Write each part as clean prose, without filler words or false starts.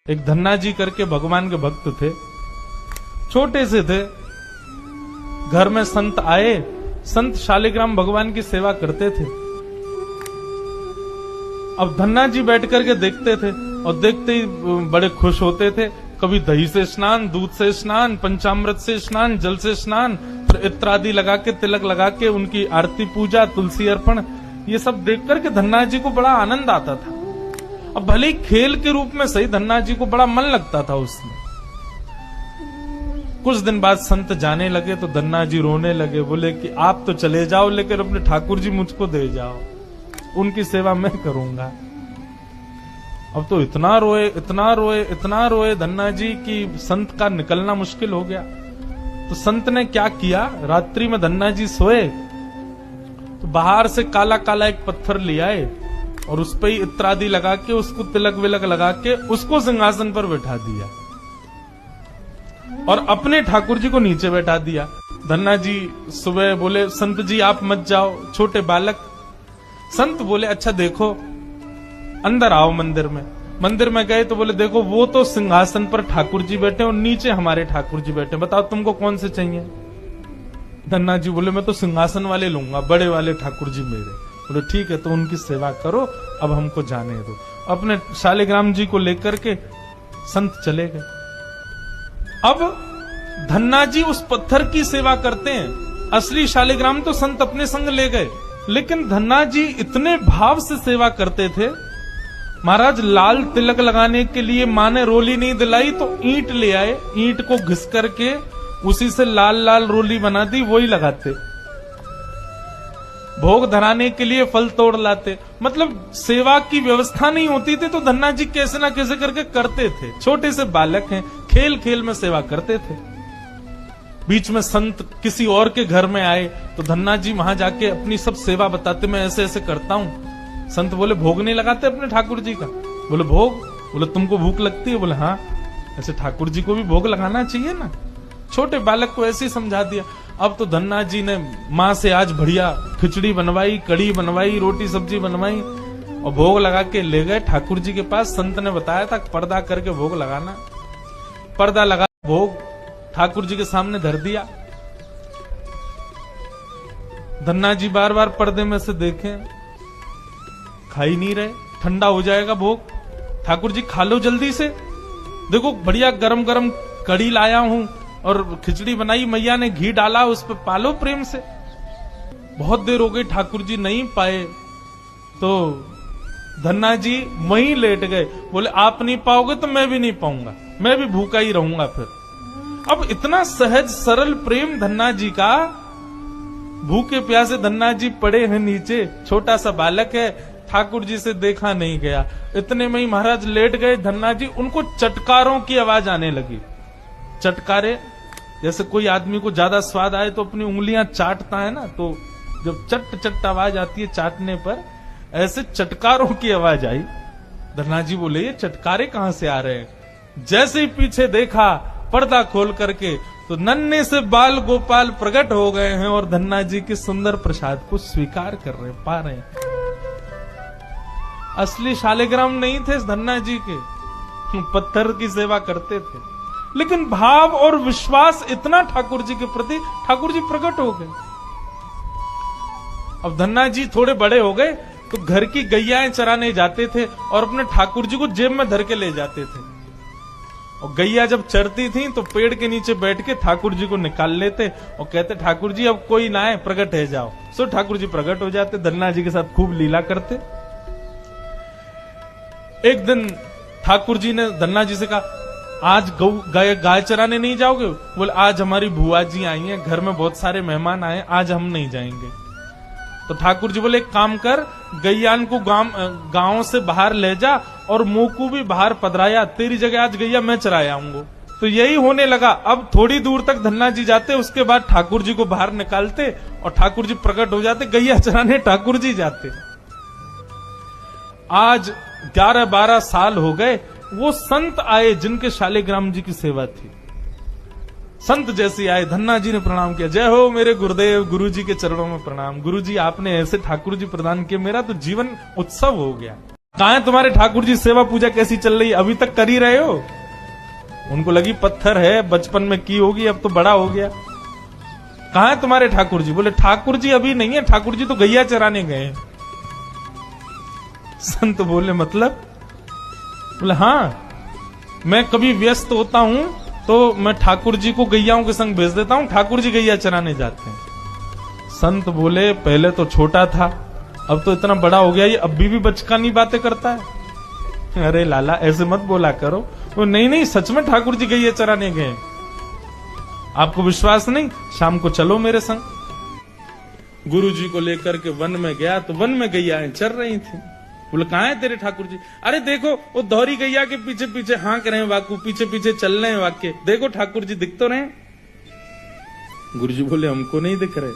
एक धन्ना जी करके भगवान के भक्त थे, छोटे से थे। घर में संत आए, संत शालिग्राम भगवान की सेवा करते थे। अब धन्ना जी बैठ करके देखते थे और देखते ही बड़े खुश होते थे। कभी दही से स्नान, दूध से स्नान, पंचामृत से स्नान, जल से स्नान, फिर इत्र आदि लगा के, तिलक लगा के उनकी आरती पूजा, तुलसी अर्पण, ये सब देख करके धन्ना जी को बड़ा आनंद आता था। अब भले ही खेल के रूप में सही, धन्ना जी को बड़ा मन लगता था उसमें। कुछ दिन बाद संत जाने लगे तो धन्ना जी रोने लगे, बोले कि आप तो चले जाओ लेकिन अपने ठाकुर जी मुझको दे जाओ, उनकी सेवा मैं करूंगा। अब तो इतना रोए, इतना रोए, इतना रोए धन्ना जी कि संत का निकलना मुश्किल हो गया। तो संत ने क्या किया, रात्रि में धन्ना जी सोए तो बाहर से काला काला एक पत्थर ले आए और उस पर ही इत्र आदि लगा के, उसको तिलक विलक लगा के उसको सिंहासन पर बैठा दिया और अपने ठाकुर जी को नीचे बैठा दिया। धन्ना जी सुबह बोले, संत जी आप मत जाओ, छोटे बालक। संत बोले, अच्छा देखो, अंदर आओ मंदिर में। मंदिर में गए तो बोले, देखो वो तो सिंहासन पर ठाकुर जी बैठे और नीचे हमारे ठाकुर जी बैठे, बताओ तुमको कौन से चाहिए। धन्ना जी बोले, मैं तो सिंहासन वाले लूंगा, बड़े वाले ठाकुर जी मेरे। बोले ठीक है, तो उनकी सेवा करो, अब हमको जाने दो। अपने शालिग्राम जी को लेकर के संत चले गए। अब धन्ना जी उस पत्थर की सेवा करते हैं, असली शालिग्राम तो संत अपने संग ले गए, लेकिन धन्ना जी इतने भाव से सेवा करते थे। महाराज लाल तिलक लगाने के लिए मां ने रोली नहीं दिलाई तो ईंट ले आए, ईंट को घिस करके उसी से लाल लाल रोली बना दी, वही लगाते। भोग धराने के लिए फल तोड़ लाते। मतलब सेवा की व्यवस्था नहीं होती थी तो धन्ना जी कैसे ना कैसे करके करते थे। छोटे से बालक हैं, खेल खेल में सेवा करते थे। बीच में संत किसी और के घर में आए तो धन्ना जी वहां जाके अपनी सब सेवा बताते, मैं ऐसे ऐसे करता हूं। संत बोले, भोग नहीं लगाते अपने ठाकुर जी का? बोले भोग। बोले तुमको भूख लगती है? बोले हाँ। ऐसे ठाकुर जी को भी भोग लगाना चाहिए ना। छोटे बालक को ऐसे ही समझा दिया। अब तो धन्ना जी ने मां से आज बढ़िया खिचड़ी बनवाई, कड़ी बनवाई, रोटी सब्जी बनवाई और भोग लगा के ले गए ठाकुर जी के पास। संत ने बताया था पर्दा करके भोग लगाना। पर्दा लगा, भोग ठाकुर जी के सामने धर दिया। धन्ना जी बार बार पर्दे में से देखें, खा ही नहीं रहे। ठंडा हो जाएगा भोग, ठाकुर जी खा लो जल्दी से, देखो बढ़िया गरम गरम कड़ी लाया हूं और खिचड़ी बनाई, मैया ने घी डाला, उस पर पालो प्रेम से। बहुत देर हो गई, ठाकुर जी नहीं पाए तो धन्ना जी वहीं लेट गए। बोले आप नहीं पाओगे तो मैं भी नहीं पाऊंगा, मैं भी भूखा ही रहूंगा फिर। अब इतना सहज सरल प्रेम धन्ना जी का। भूखे प्यासे धन्ना जी पड़े हैं नीचे, छोटा सा बालक है, ठाकुर जी से देखा नहीं गया। इतने में ही महाराज लेट गए धन्ना जी, उनको चटकारों की आवाज आने लगी। चटकारे, जैसे कोई आदमी को ज्यादा स्वाद आए तो अपनी उंगलियां चाटता है ना, तो जब चट चट आवाज आती है चाटने पर, ऐसे चटकारों की आवाज आई। धन्ना जी बोले, ये चटकारे कहां से आ रहे हैं? जैसे ही पीछे देखा पर्दा खोल करके तो नन्हे से बाल गोपाल प्रकट हो गए हैं और धन्ना जी के सुंदर प्रसाद को स्वीकार कर रहे, पा रहे हैं। असली शालिग्राम नहीं थे धन्ना जी के, पत्थर की सेवा करते थे, लेकिन भाव और विश्वास इतना ठाकुर जी के प्रति, ठाकुर जी प्रकट हो गए। अब धन्ना जी थोड़े बड़े हो गए तो घर की गैयाएं चराने जाते थे और अपने ठाकुर जी को जेब में धर के ले जाते थे। और गैया जब चरती थी तो पेड़ के नीचे बैठ के ठाकुर जी को निकाल लेते और कहते, ठाकुर जी अब कोई ना है, प्रकट है जाओ। सो ठाकुर जी प्रकट हो जाते, धन्ना जी के साथ खूब लीला करते। एक दिन ठाकुर जी ने धन्ना जी से कहा, आज गाय चराने नहीं जाओगे? बोले आज हमारी बुआ जी आई हैं, घर में बहुत सारे मेहमान आए, आज हम नहीं जाएंगे। तो ठाकुर जी बोले, एक काम कर, गैयान को गांव से बाहर ले जा और मुंह को भी बाहर पधराया, तेरी जगह आज गैया मैं चराया आऊंगा। तो यही होने लगा। अब थोड़ी दूर तक धन्ना जी जाते, उसके बाद ठाकुर जी को बाहर निकालते और ठाकुर जी प्रकट हो जाते, गैया चराने ठाकुर जी जाते। आज 11-12 साल हो गए, वो संत आए जिनके शालिग्राम जी की सेवा थी। संत जैसे आए, धन्ना जी ने प्रणाम किया, जय हो मेरे गुरुदेव, गुरु जी के चरणों में प्रणाम। गुरु जी आपने ऐसे ठाकुर जी प्रदान किए, मेरा तो जीवन उत्सव हो गया। कहां है तुम्हारे ठाकुर जी, सेवा पूजा कैसी चल रही, अभी तक कर ही रहे हो? उनको लगी पत्थर है, बचपन में की होगी, अब तो बड़ा हो गया। कहां है तुम्हारे ठाकुर जी? बोले ठाकुर जी अभी नहीं है, ठाकुर जी तो गैया चराने गए हैं। संत बोले मतलब? बोले हाँ, मैं कभी व्यस्त होता हूं तो मैं ठाकुर जी को गैयाओं के संग भेज देता हूं, ठाकुर जी गैया चराने जाते हैं। संत बोले पहले तो छोटा था, अब तो इतना बड़ा हो गया, ये अब भी बचकानी बातें करता है। अरे लाला ऐसे मत बोला करो। वो नहीं नहीं, सच में ठाकुर जी गैया चराने गए। आपको विश्वास नहीं? शाम को चलो मेरे संग। गुरु जी को लेकर के वन में गया तो वन में गैयाएं चर रही थी। बोले कहां है तेरे ठाकुर जी? अरे देखो वो दोहरी गैया के पीछे पीछे हाँक रहे हैं, वाकू पीछे पीछे चल रहे हैं वाक्य, देखो ठाकुर जी दिख तो रहे। गुरु जी बोले हमको नहीं दिख रहे।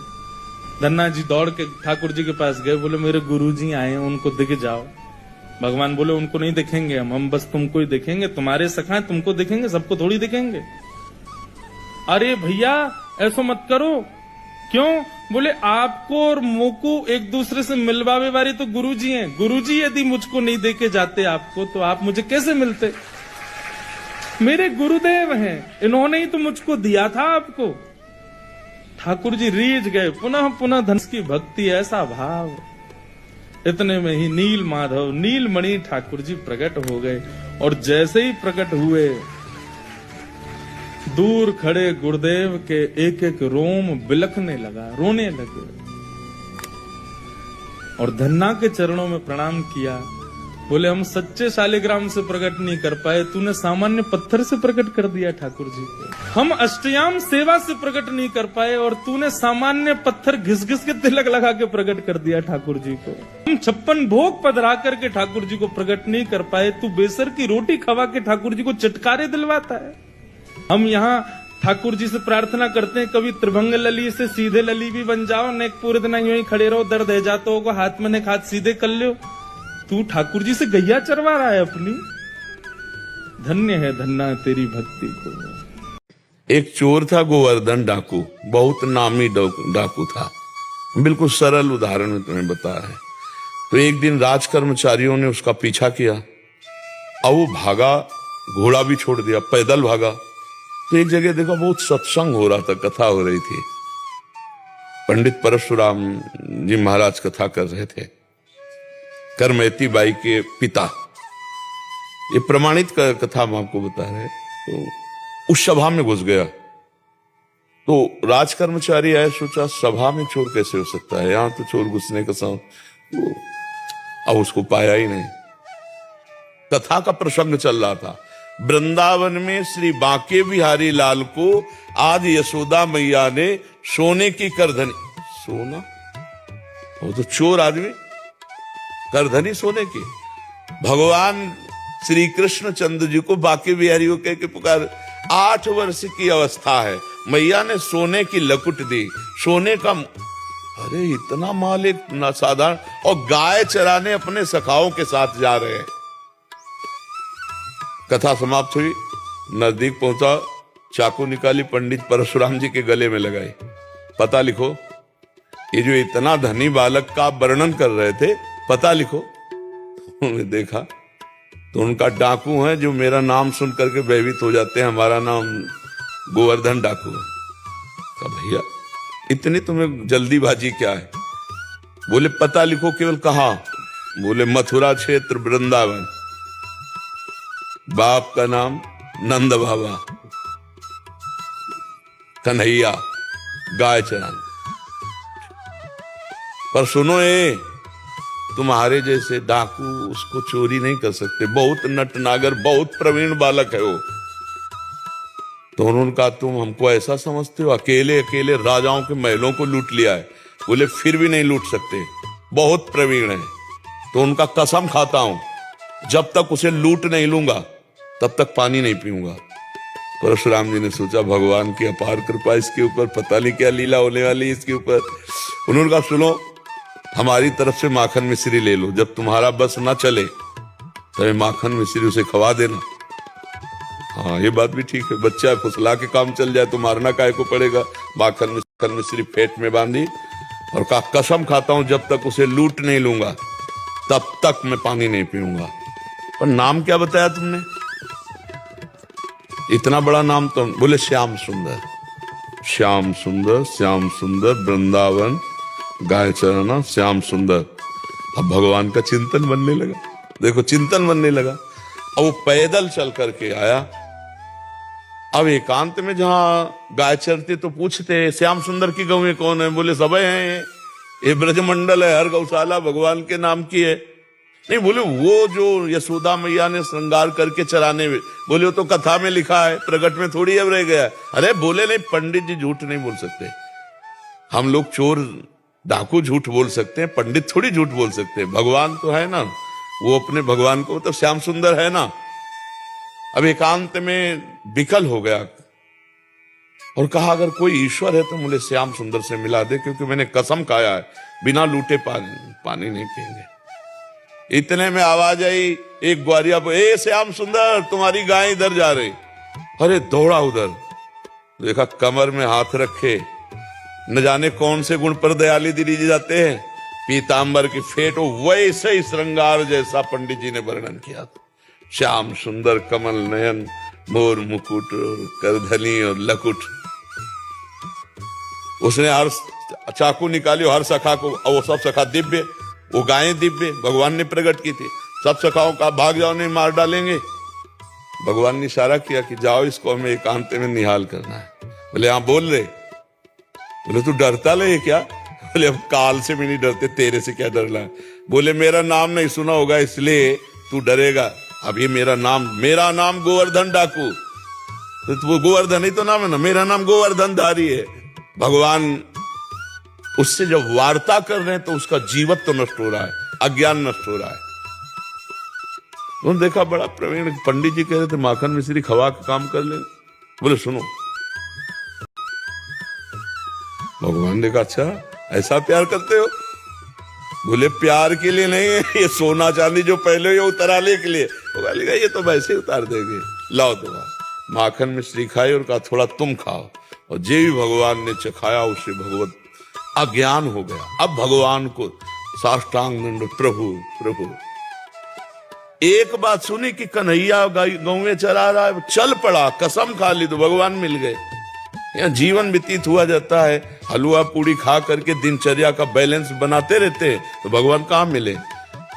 धन्ना जी दौड़ के ठाकुर जी के पास गए, बोले मेरे गुरु जी आए हैं, उनको दिख जाओ। भगवान बोले उनको नहीं दिखेंगे हम बस तुमको ही दिखेंगे, तुम्हारे सखा तुमको दिखेंगे, सबको थोड़ी दिखेंगे। अरे भैया ऐसा मत करो। क्यों? बोले आपको और मोको एक दूसरे से मिलवावे वाले तो गुरुजी हैं। गुरुजी यदि मुझको नहीं देके जाते आपको, तो आप मुझे कैसे मिलते? मेरे गुरुदेव हैं, इन्होंने ही तो मुझको दिया था आपको। ठाकुर जी रीझ गए, पुनः पुनः धनुष की भक्ति, ऐसा भाव। इतने में ही नील माधव नीलमणि ठाकुर जी प्रकट हो गए, और जैसे ही प्रकट हुए दूर खड़े गुरुदेव के एक एक रोम बिलखने लगा, रोने लगे, और धन्ना के चरणों में प्रणाम किया। बोले हम सच्चे शालिग्राम से प्रकट नहीं कर पाए, तूने सामान्य पत्थर से प्रकट कर दिया ठाकुर जी को। हम अष्टयाम सेवा से प्रकट नहीं कर पाए, और तूने सामान्य पत्थर घिस घिस के तिलक लगा के प्रकट कर दिया ठाकुर जी को। हम 56 भोग पधरा करके ठाकुर जी को प्रकट नहीं कर पाए, तू बेसर की रोटी खवा के ठाकुर जी को चटकारे दिलवाता है। हम यहाँ ठाकुर जी से प्रार्थना करते हैं, कभी त्रिभंग लली से सीधे लली भी बन जाओ, नेक पूरे दिन यूं ही खड़े रहो, दर्द है जाते हो, हाथ में नेक हाथ सीधे कर लो। तू ठाकुर जी से गैया चरवा रहा है अपनी। धन्य है धन्ना तेरी भक्ति को। एक चोर था गोवर्धन डाकू, बहुत नामी डाकू था। बिल्कुल सरल उदाहरण में तुम्हें बताया है। तो एक दिन राज कर्मचारियों ने उसका पीछा किया, और वो भागा, घोड़ा भी छोड़ दिया, पैदल भागा। तो एक जगह देखा बहुत सत्संग हो रहा था, कथा हो रही थी। पंडित परशुराम जी महाराज कथा कर रहे थे, करमैती बाई के पिता। ये प्रमाणित कथा हम आपको बता रहे। तो उस सभा में घुस गया, तो राज कर्मचारी आए, सोचा सभा में चोर कैसे हो सकता है, यहां तो चोर घुसने का समय। तो अब उसको पाया ही नहीं। कथा का प्रसंग चल रहा था। वृंदावन में श्री बांके बिहारी लाल को आज यशोदा मैया ने सोने की करधनी, सोना, वो तो चोर आदमी, करधनी सोने की। भगवान श्री कृष्ण चंद्र जी को बांके बिहारी को कह के पुकार, 8 वर्ष की अवस्था है, मैया ने सोने की लकुट दी, सोने का। अरे इतना माल एक साधारण, और गाय चराने अपने सखाओं के साथ जा रहे हैं। कथा समाप्त हुई, नजदीक पहुंचा, चाकू निकाली, पंडित परशुराम जी के गले में लगाई। पता लिखो, ये जो इतना धनी बालक का वर्णन कर रहे थे, पता लिखो। उन्होंने देखा तो उनका डाकू है, जो मेरा नाम सुन करके भयभीत हो जाते हैं, हमारा नाम गोवर्धन डाकू है। कहा भैया इतनी तुम्हें जल्दीबाजी क्या है? बोले पता लिखो। केवल कहा? बोले मथुरा क्षेत्र वृंदावन, बाप का नाम नंद बाबा, कन्हैया, गाय चराने। पर सुनो, ये तुम्हारे जैसे डाकू उसको चोरी नहीं कर सकते, बहुत नटनागर, बहुत प्रवीण बालक है वो। तो उन्होंने कहा तुम हमको ऐसा समझते हो, अकेले अकेले राजाओं के महलों को लूट लिया है। बोले फिर भी नहीं लूट सकते, बहुत प्रवीण है। तो उनका कसम खाता हूं, जब तक उसे लूट नहीं लूंगा तब तक पानी नहीं पीऊंगा। परशुराम जी ने सोचा भगवान की अपार कृपा इसके ऊपर, पता नहीं क्या लीला होने वाली इसके ऊपर। उन्होंने कहा सुनो, हमारी तरफ से माखन मिश्री ले लो, जब तुम्हारा बस ना चले तो माखन मिश्री उसे खवा देना। हाँ ये बात भी ठीक है, बच्चा फुसला के काम चल जाए तो मारना काहे को पड़ेगा। माखन मिश्री पेट में बांधी और कहा कसम खाता हूं जब तक उसे लूट नहीं लूंगा तब तक मैं पानी नहीं पीऊंगा। पर नाम क्या बताया तुमने? इतना बड़ा नाम तो बोले श्याम सुंदर। श्याम सुंदर, श्याम सुंदर, वृंदावन गाय चराना, श्याम सुंदर। अब भगवान का चिंतन बनने लगा। देखो चिंतन बनने लगा। अब वो पैदल चल करके आया। अब एकांत में जहां गाय चरते तो पूछते श्याम सुंदर की गौएं कौन है? बोले सब हैं, ये ब्रजमंडल है, हर गौशाला भगवान के नाम की है। नहीं, बोले वो जो यशोदा मैया ने श्रृंगार करके चराने में, बोले वो तो कथा में लिखा है, प्रकट में थोड़ी अब रह गया। अरे बोले नहीं, पंडित जी झूठ नहीं बोल सकते। हम लोग चोर डाकू झूठ बोल सकते हैं, पंडित थोड़ी झूठ बोल सकते हैं। भगवान तो है ना, वो अपने भगवान को तो श्याम सुंदर है ना। अब एकांत में विकल हो गया और कहा अगर कोई ईश्वर है तो मुझे श्याम सुंदर से मिला दे, क्योंकि मैंने कसम खाया है बिना लूटे पानी नहीं पिएंगे। इतने में आवाज आई एक ग्वारिया पर, ए श्याम सुंदर तुम्हारी गाय इधर जा रही। अरे दौड़ा उधर, देखा कमर में हाथ रखे, न जाने कौन से गुण पर दयाली दिली जाते हैं, पीतांबर की फेट वैसे ही श्रृंगार जैसा पंडित जी ने वर्णन किया था। श्याम सुंदर, कमल नयन, मोर मुकुट, करधनी और लकुट। उसने हर चाकू निकाली, हर सखा को, वो सब सखा दिव्य, वो गायें दिव्य भगवान ने प्रकट की थी। सब सखाओं का भाग जाओ नहीं मार डालेंगे। भगवान ने इशारा किया कि जाओ इसको हमें एकांत में निहाल करना है। बोले हाँ बोल रहे। बोले तू डरता ले क्या? बोले अब काल से भी नहीं डरते, तेरे से क्या डरना है? बोले मेरा नाम नहीं सुना होगा इसलिए तू डरेगा। अब ये मेरा नाम गोवर्धन डाकू, तो वो गोवर्धन ही तो नाम है ना, मेरा नाम गोवर्धन धारी है। भगवान उससे जब वार्ता कर रहे हैं तो उसका जीवत्व नष्ट हो रहा है, अज्ञान नष्ट हो रहा है। उन्होंने देखा बड़ा प्रवीण पंडित जी कह रहे थे माखन मिश्री खवा के काम कर ले। बोले सुनो। भगवान ने कहा अच्छा ऐसा प्यार करते हो? बोले प्यार के लिए नहीं है, ये सोना चांदी जो पहले ही उतारने के लिए। बोले ये तो वैसे ही उतार देंगे, लाओ तुम्हारा। माखन मिश्री खाई और कहा थोड़ा तुम खाओ, और जे भी भगवान ने चखाया उसे भगवत अज्ञान हो गया। अब भगवान को साष्टांग दंड, प्रभु प्रभु। एक बात सुनी कि कन्हैया गौएं चरा रहा है, चल पड़ा, कसम खा ली तो भगवान मिल गए। यहाँ जीवन व्यतीत हुआ जाता है, हलवा पूड़ी खा करके दिनचर्या का बैलेंस बनाते रहते हैं, तो भगवान कहाँ मिले?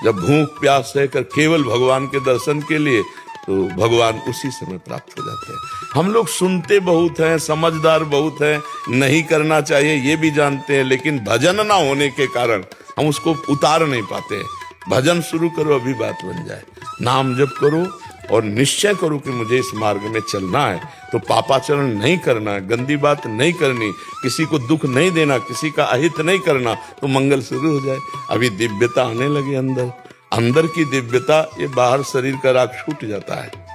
जब भूख प्यास सहकर केवल भगवान के दर्शन के लिए, तो भगवान उसी समय प्राप्त हो जाते हैं। हम लोग सुनते बहुत हैं, समझदार बहुत हैं, नहीं करना चाहिए ये भी जानते हैं, लेकिन भजन ना होने के कारण हम उसको उतार नहीं पाते। भजन शुरू करो, अभी बात बन जाए। नाम जप करो और निश्चय करो कि मुझे इस मार्ग में चलना है, तो पापाचरण नहीं करना है, गंदी बात नहीं करनी, किसी को दुख नहीं देना, किसी का अहित नहीं करना, तो मंगल शुरू हो जाए। अभी दिव्यता आने लगी अंदर की दिव्यता, ये बाहर शरीर का राग छूट जाता है।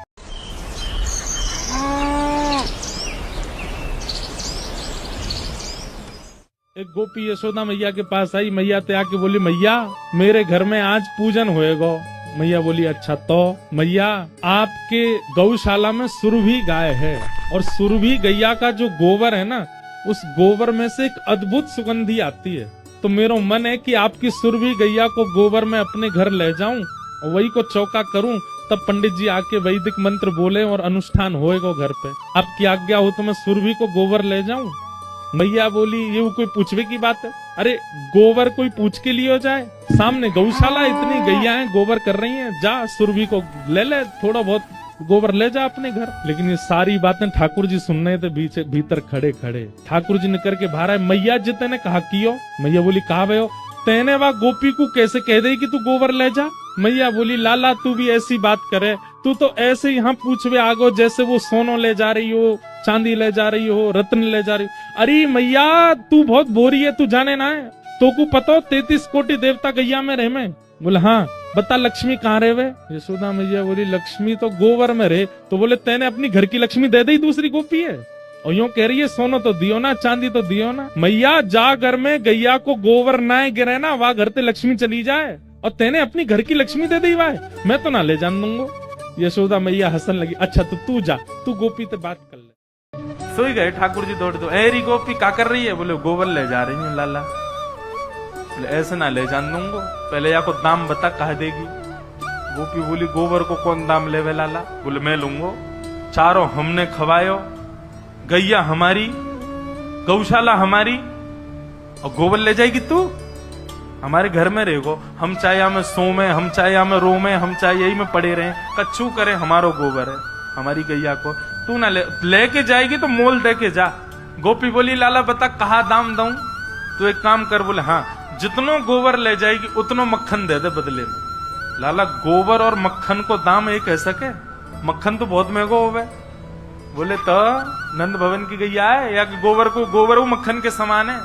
एक गोपी यशोदा मैया के पास आई। मैया ते आके बोली मैया मेरे घर में आज पूजन होएगा। मैया बोली अच्छा। तो मैया आपके गौशाला में सुरभि गाय है, और सुरभि गैया का जो गोबर है ना, उस गोबर में से एक अद्भुत सुगंधी आती है। तो मेरा मन है कि आपकी सुरभि गैया को गोबर में अपने घर ले जाऊं और वही को चौका करूं, तब पंडित जी आके वैदिक मंत्र बोले और अनुष्ठान होएगा घर पे। आपकी आज्ञा हो तो मैं सुरभि को गोबर ले जाऊं। मैया बोली ये कोई पूछवे की बात है? अरे गोबर कोई पूछ के लिए हो जाए? सामने गौशाला, इतनी गैया हैं गोबर कर रही हैं, जा सुरभि को ले थोड़ा बहुत गोबर ले जा अपने घर। लेकिन ये सारी बातें ठाकुर जी सुन रहे थे भीतर खड़े खड़े। ठाकुर जी निकल के बाहर आए। मैया जी तेने कहा कियो? मैया बोली कहा भयो? तेने वह गोपी को कैसे कह दे कि तू गोबर ले जा? मैया बोली लाला तू भी ऐसी बात करे, तू तो ऐसे यहाँ पूछवे आगो जैसे वो सोनो ले जा रही हो, चांदी ले जा रही हो, रत्न ले जा रही हो। अरे मैया तू बहुत बोरी है, तू जाने ना है तो को पता 33 कोटि देवता गैया में रहे में। बोले हाँ बता लक्ष्मी कहाँ रहे वे? यशोदा मैया बोली लक्ष्मी तो गोबर में रहे। तो बोले तेने अपनी घर की लक्ष्मी दे दी, दूसरी गोपी है और यूं कह रही है सोनो तो दियो ना, चांदी तो दियो ना। मैया जा घर में गैया को गोबर ना गिरे ना, वहाँ घर ते लक्ष्मी चली जाए, और तेने अपनी घर की लक्ष्मी दे दी वाह, मैं तो ना ले जान दूंगा। यशोदा मैया हंसन लगी। अच्छा तो तू जा, तू गोपी से बात कर ले। सोई गए ठाकुर जी दौड़ दो। एरी गोपी क्या कर रही है? बोले गोबर ले जा रही हूँ लाला। बोले ऐसे ना ले जान दूंगो, पहले या को दाम बता कहा देगी। गोपी बोली गोबर को कौन दाम लेवे लाला? बोले मैं लूंगो, चारों हमने खवायो, गैया हमारी, गौशाला हमारी, और गोबर ले जाएगी तू? हमारे घर में रहेगो, हम चाहे में सो में, हम चाहे में रो में, हम चाहे यही में पड़े रहे, कच्चू करे, हमारो गोबर है, हमारी गैया को तू ना लेके जाएगी तो मोल दे के जा। गोपी बोली लाला बता कहा दाम दूं? तू एक काम कर। बोले हाँ, जितनो गोबर ले जाएगी उतनो मक्खन दे दे बदले में। लाला गोबर और मक्खन को दाम एक है सके? मक्खन तो बहुत महंगो होवे। बोले तो नंद भवन की गैया है या गोबर को मक्खन के समान है?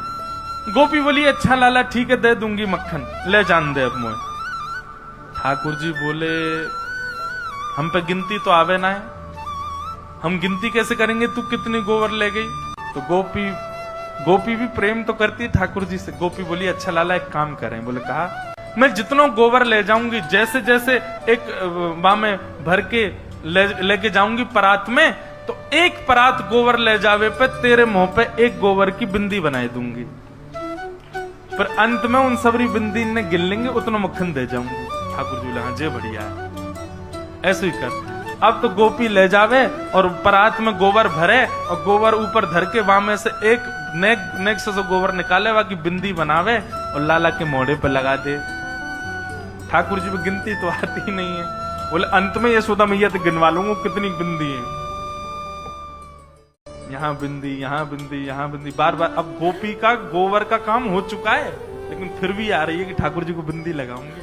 गोपी बोली अच्छा लाला ठीक है दे दूंगी मक्खन, ले जान दे अब मोए। ठाकुर जी बोले हम पे गिनती तो आवे ना है, हम गिनती कैसे करेंगे तू कितनी गोबर ले गई? तो गोपी भी प्रेम तो करती है ठाकुर जी से। गोपी बोली अच्छा लाला एक काम करें। बोले कहा मैं जितनो गोबर ले जाऊंगी, जैसे जैसे एक बा में भर के लेके जाऊंगी परात में, तो एक परात गोबर ले जावे पे तेरे मुंह पे एक गोबर की बिंदी बनाई दूंगी, पर अंत में उन सबरी बिंदी ने गिन लेंगे, उतना मक्खन दे जाऊंगी। ठाकुर जी बोले हाँ जे बढ़िया है, ऐसे ही कर। अब तो गोपी ले जावे और परात में गोबर भरे और गोबर ऊपर धर के वहां में से एक नेक से गोबर निकाले, वहां की बिंदी बनावे और लाला के मोढ़े पे लगा दे। ठाकुर जी में गिनती तो आती ही नहीं है। बोले अंत में यशोदा मैया तो गिनवा लूंगा कितनी बिंदी है, यहाँ बिंदी, यहाँ बिंदी, यहाँ बिंदी, बार बार। अब गोपी का गोबर का काम हो चुका है, लेकिन फिर भी आ रही है कि ठाकुर जी को बिंदी लगाऊंगी।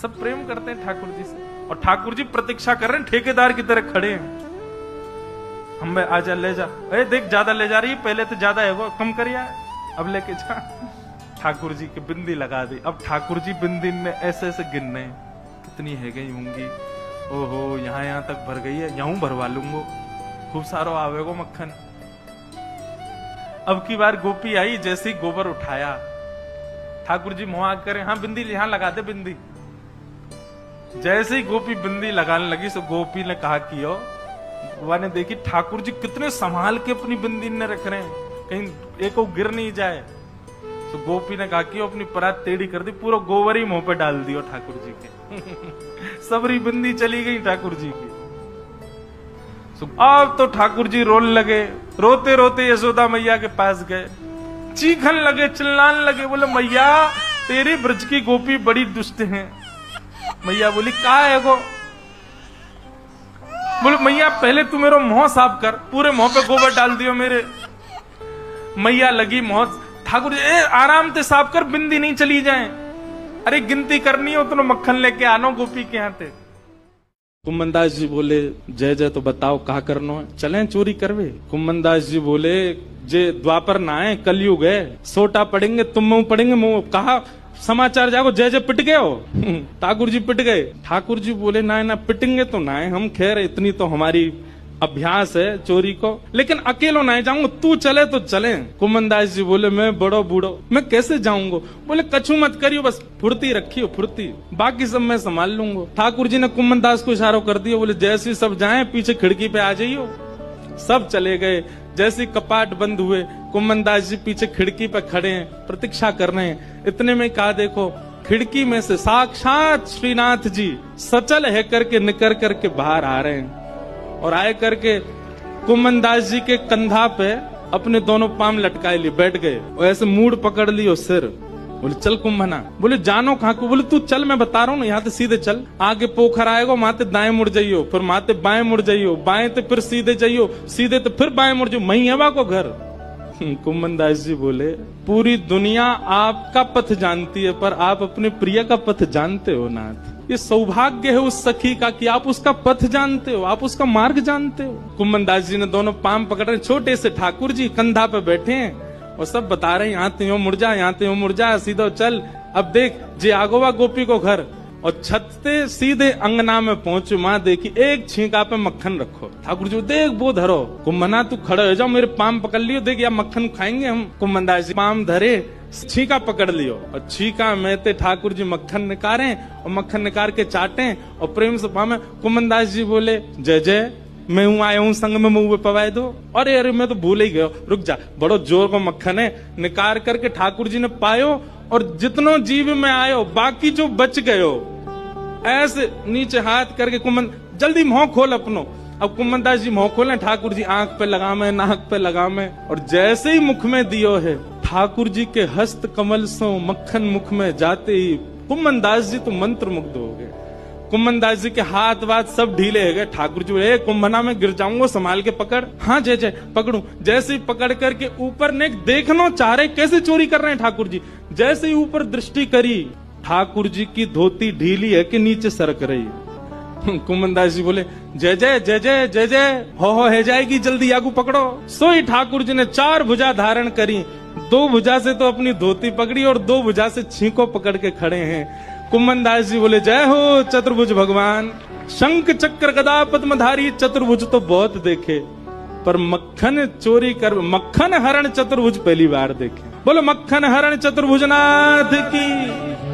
सब प्रेम करते हैं ठाकुर जी से, और ठाकुर जी प्रतीक्षा कर रहे हैं, ठेकेदार की तरह खड़े हैं। हम आजा ले जा, अरे देख ज्यादा ले जा रही है, पहले तो ज्यादा है वो, कम करिया, अब लेके जा। ठाकुर जी की बिंदी लगा दी। अब ठाकुर जी बिंदी में ऐसे ऐसे गिनने कितनी है गई होंगी, ओहो यहाँ तक भर गई है, यूं भरवा लूंगो, खूब सारो आवेगो मक्खन। अब की बार गोपी आई, जैसे ही गोबर उठाया ठाकुर जी मुंह आग करे, हाँ बिंदी यहां लगा दे बिंदी। जैसे ही गोपी बिंदी लगाने लगी, सो गोपी ने कहा कि बुआ ने देखी ठाकुर जी कितने संभाल के अपनी बिंदी ने रख रहे हैं, कहीं एक गिर नहीं जाए। तो गोपी ने कहा कि अपनी परात टेढ़ी कर दी, पूरा गोबर ही मुंह पे डाल दियो ठाकुर जी के। सबरी बिंदी चली गई ठाकुर जी की। अब तो ठाकुर जी रोने लगे, रोते रोते यशोदा मैया के पास गए, चीखन लगे, चिल्लाने लगे, बोले मैया तेरी ब्रज की गोपी बड़ी दुष्ट है। मैया बोली कहा है गो? बोले मैया पहले तू मेरा मुंह साफ कर, पूरे मुंह पे गोबर डाल दियो मेरे। मैया लगी मुंह, ठाकुर जी आराम से साफ कर, बिंदी नहीं चली जाए। अरे गिनती करनी हो तो मक्खन लेके आनो गोपी के यहाँ थे। कुम्मनदास जी बोले जय जय तो बताओ कहा करनो है, चलें चोरी करवे। कुम्मनदास जी बोले जे द्वापर ना है कलयुग है, सोटा पड़ेंगे तुम मुंह पड़ेंगे मुंह, कहा समाचार जागो जय जय पिट गए हो। ठाकुर जी पिट गए। ठाकुर जी बोले ना पिटेंगे तो ना है, हम खैर इतनी तो हमारी अभ्यास है चोरी को, लेकिन अकेलो नहीं जाऊंगा, तू चले तो चले। कुम्मनदास जी बोले मैं बड़ो बूढ़ो मैं कैसे जाऊंगा? बोले कछु मत करियो, बस फुर्ती रखियो फुर्ती, बाकी सब मैं संभाल लूंगा। ठाकुर जी ने कुम्मनदास को इशारा कर दिया, बोले जैसे सब जाए पीछे खिड़की पे आ जाइयो। सब चले गए। जैसे कपाट बंद हुए, कुम्मनदास जी पीछे खिड़की पे खड़े हैं, प्रतीक्षा कर रहे हैं। इतने में कहा देखो खिड़की में से साक्षात श्रीनाथ जी सचल है करके निकर करके बाहर आ रहे हैं, और आए करके कुम्मनदास जी के कंधा पे अपने दोनों पाम लटकाए लिए बैठ गए, और ऐसे मूड पकड़ लियो सिर। बोले चल कुम्भना। बोले जानो कहाँ को? बोले तू चल, मैं बता रहा हूँ ना, यहाँ से सीधे चल, आगे पोखर आएगा, माते दाएं मुड़ जाइयो, फिर माते बाएं मुड़ जाइयो, बाएं तो फिर सीधे जाइयो, सीधे तो फिर बाएं मुड़ जाइयो, मही हवा को घर। कुम्मनदास जी बोले पूरी दुनिया आपका पथ जानती है, पर आप अपने प्रिय का पथ जानते हो नाथ। ये सौभाग्य है उस सखी का कि आप उसका पथ जानते हो, आप उसका मार्ग जानते हो। कुम्मनदास जी ने दोनों पाम पकड़ रहे, छोटे से ठाकुर जी कंधा पे बैठे हैं और सब बता रहे हैं यहाँ ते मुड़ जा, यहाँ ते मुड़ जा, सीधा चल। अब देख जे आगोवा गोपी को घर, और छत से सीधे अंगना में पहुंचो, माँ देखी एक छींका पे मक्खन रखो। ठाकुर जी देख वो धरो, कुम्भना तू खड़े हो जाओ, मेरे पाम पकड़ लियो, देख या मक्खन खाएंगे हम। कुम्मनदास जी पाम धरे, छीका पकड़ लियो, और छीका में ते ठाकुर जी मक्खन निकारे, और मक्खन निकाल के चाटे और प्रेम से पामे। कुम्मनदास जी बोले जय जय मैं हूं आया हूं संग में मुंह पवाए दो। अरे अरे मैं तो भूल ही गयो, रुक जा, बड़ो जोर को मक्खन है। निकार करके ठाकुर जी ने पायो और जितनो जीव में आयो बाकी जो बच गयो, ऐसे नीचे हाथ करके कुमन जल्दी मुंह खोल अपनो। अब कुमनदास जी मुंह खोले, ठाकुर जी आंख पे लगामे, नाक पे लगामे, और जैसे ही मुख में दियो है, ठाकुर जी के हस्त कमल सो मक्खन मुख में जाते ही कुमनदास जी तो मंत्र मुग्ध हो गए। कुमनदास जी के हाथ वाथ सब ढीले हो गए। ठाकुर जी बोले, कुंभना में गिर जाऊंगा, संभाल के पकड़। हाँ जय जय पकड़ू। जैसे ही पकड़ करके ऊपर ने देखना चाह रहे कैसे चोरी कर रहे हैं ठाकुर जी। जैसे ही ऊपर दृष्टि करी, ठाकुर जी की धोती ढीली है कि नीचे सरक रही। कुमनदास जी बोले, जय जय जय जय जय जय, हो है जाएगी, जल्दी आगू पकड़ो। सोई ठाकुर जी ने 4 भुजा धारण करी, 2 भुजा से तो अपनी धोती पकड़ी और 2 भुजा से छींको पकड़ के खड़े हैं। कुमनदास जी बोले, जय हो चतुर्भुज भगवान। शंख चक्र गदा पद्मधारी चतुर्भुज तो बहुत देखे, पर मक्खन चोरी कर, मक्खन हरण चतुर्भुज पहली बार देखे। बोलो मक्खन हरण चतुर्भुज नाथ की।